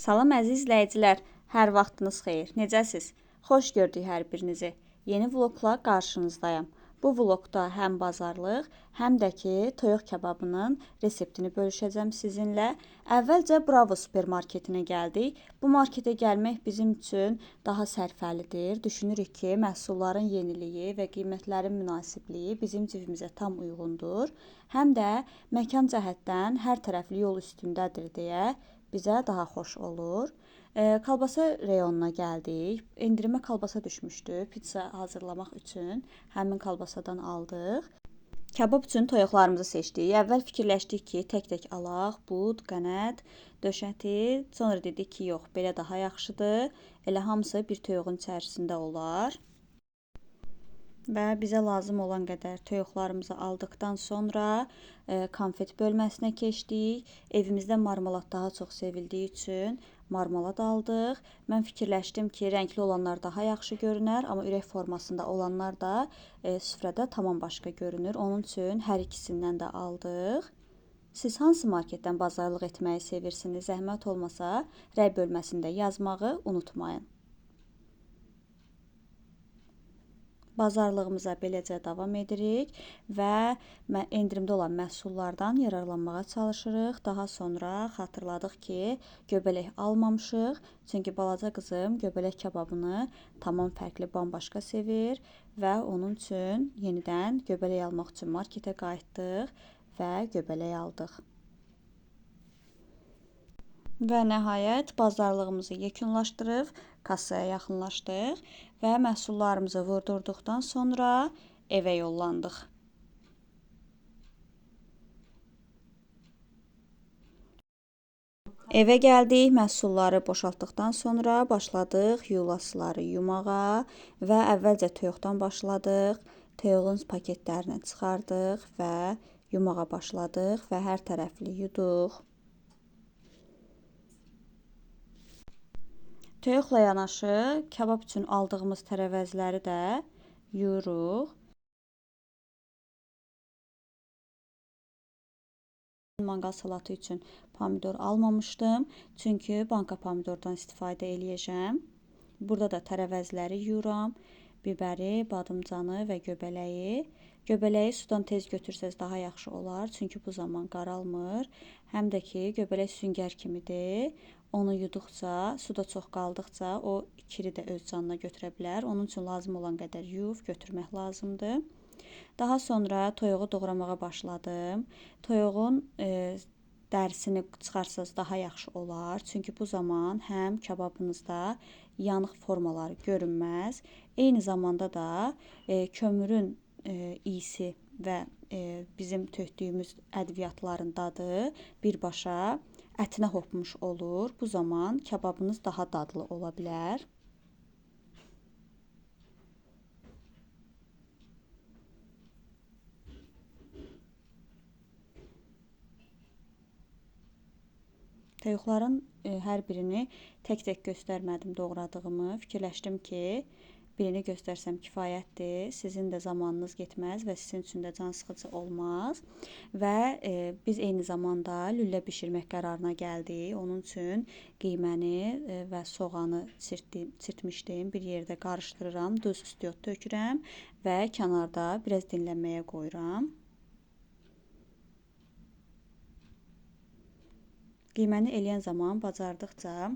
Salam əziz izləyicilər, hər vaxtınız xeyir. Necəsiz? Xoş gördük hər birinizi. Yeni vloqla qarşınızdayım. Bu vloqda həm bazarlıq, həm də ki, toyuq kababının reseptini bölüşəcəm sizinlə. Əvvəlcə Bravo supermarketinə gəldik. Bu marketə gəlmək bizim üçün daha sərfəlidir. Düşünürük ki, məhsulların yeniliyi və qiymətlərin münasibliyi bizim cibimizə tam uyğundur. Həm də məkan cəhətdən hər tərəfli yol üstündədir deyə bizə daha xoş olur. Kalbasa reyonuna gəldik. Endirimə kalbasa düşmüşdü. Pizza hazırlamaq üçün həmin kalbasadan aldıq. Kabab üçün toyuqlarımızı seçdik. Əvvəl fikirləşdik ki, tək-tək alaq, bud, qənət, döş əti. Sonra dedik ki, yox, belə daha yaxşıdır. Elə hamısı bir toyuğun içərisində olar. Və bizə lazım olan qədər toyuqlarımızı aldıqdan sonra konfet bölməsinə keçdik. Evimizdə marmelad daha çox sevildiyi üçün marmelad aldıq. Mən fikirləşdim ki, rəngli olanlar daha yaxşı görünər, amma ürək formasında olanlar da süfrədə tamam başqa görünür. Onun üçün hər ikisindən də aldıq. Siz hansı marketdən bazarlıq etməyi sevirsiniz? Zəhmət olmasa rəy bölməsində yazmağı unutmayın. Bazarlığımıza beləcə davam edirik və endirimdə olan məhsullardan yararlanmağa çalışırıq. Daha sonra xatırladıq ki, göbələk almamışıq. Çünki balaca qızım göbələk kababını tamam fərqli, bambaşqa sevir və onun üçün yenidən göbələk almaq üçün marketə qayıtdıq və göbələk aldıq. Və nəhayət bazarlığımızı yekunlaşdırıb kassaya yaxınlaşdıq və məhsullarımızı vurdurduqdan sonra evə yollandıq. Evə gəldik, məhsulları boşaltdıqdan sonra başladıq yulasıları yumağa və əvvəlcə toyuqdan başladıq. Toyuğun paketlərini çıxardıq və yumağa başladıq və hər tərəfli yuduq. Toyuqla yanaşı kabab üçün aldığımız tərəvəzləri də yuyuruq. Manqal salatı üçün pomidor almamışdım. Çünki banka pomidordan istifadə eləyəcəm. Burada da tərəvəzləri yuyuram. Bibəri, badımcanı və göbələyi. Göbələyi sudan tez götürsəz daha yaxşı olar. Çünki bu zaman qaralmır. Həm də ki, göbələk süngər kimidir. Onu yuduqca, suda çox qaldıqca o kiri də öz canına götürə bilər. Onun üçün lazım olan qədər yuyub götürmək lazımdır. Daha sonra toyuğu doğramağa başladım. Toyuğun dərisini çıxarsanız daha yaxşı olar. Çünki bu zaman həm kababınızda yanıq formaları görünməz. Eyni zamanda da kömürün iyisi və bizim tökdüyümüz ədviyyatların dadı birbaşa ətinə hopmuş olur. Bu zaman kababınız daha dadlı ola bilər. Toyuqların hər birini tək-tək göstərmədim doğradığımı. Fikirləşdim ki, birini göstərsəm kifayətdir. Sizin də zamanınız getməz və sizin üçün də can sıxıcı olmaz. Və biz eyni zamanda lüllə bişirmək qərarına gəldik. Onun üçün qiyməni və soğanı çirtmişdim. Bir yerdə qarışdırıram, duz istiot tökürəm və kənarda biraz dinlənməyə qoyuram. Qiyməni eləyən zaman bacardıqca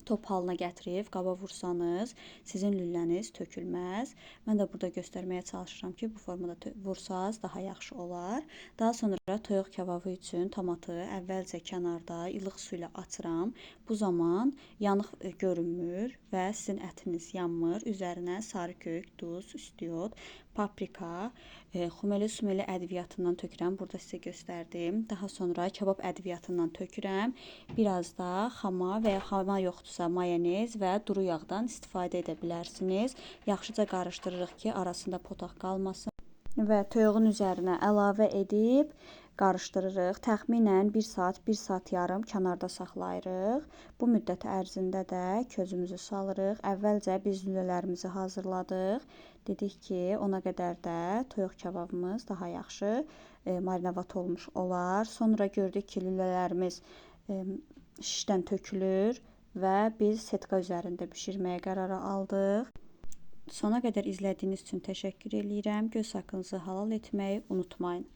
top halına gətirib qaba vursanız, sizin lülləniz tökülməz. Mən də burada göstərməyə çalışıram ki, bu formada vursaz daha yaxşı olar. Daha sonra toyuq kababı üçün tomatı əvvəlcə kənarda ilıq su ilə açıram. Bu zaman yanıq görünmür və sizin ətiniz yanmır. Üzərinə sarı kök, duz, istiot, paprika, xumeli-sumeli ədviyyatından tökürəm. Burada sizə göstərdim. Daha sonra kabab ədviyyatından tökürəm. Biraz da xama və ya xama yoxdursa mayonez və duru yağdan istifadə edə bilərsiniz. Yaxşıca qarışdırırıq ki, arasında potaq qalmasın. Və toyuğun üzərinə əlavə edib qarışdırırıq. Təxminən 1 saat, 1 saat yarım kənarda saxlayırıq. Bu müddət ərzində də közümüzü salırıq. Əvvəlcə biz lülələrimizi hazırladıq. Dedik ki, ona qədər də toyuq kababımız daha yaxşı marinavat olmuş olar. Sonra gördük ki, lülələrimiz şişdən tökülür və biz setka üzərində bişirməyə qərarı aldıq. Sona qədər izlədiyiniz üçün təşəkkür edirəm. Göz haqqınızı halal etməyi unutmayın.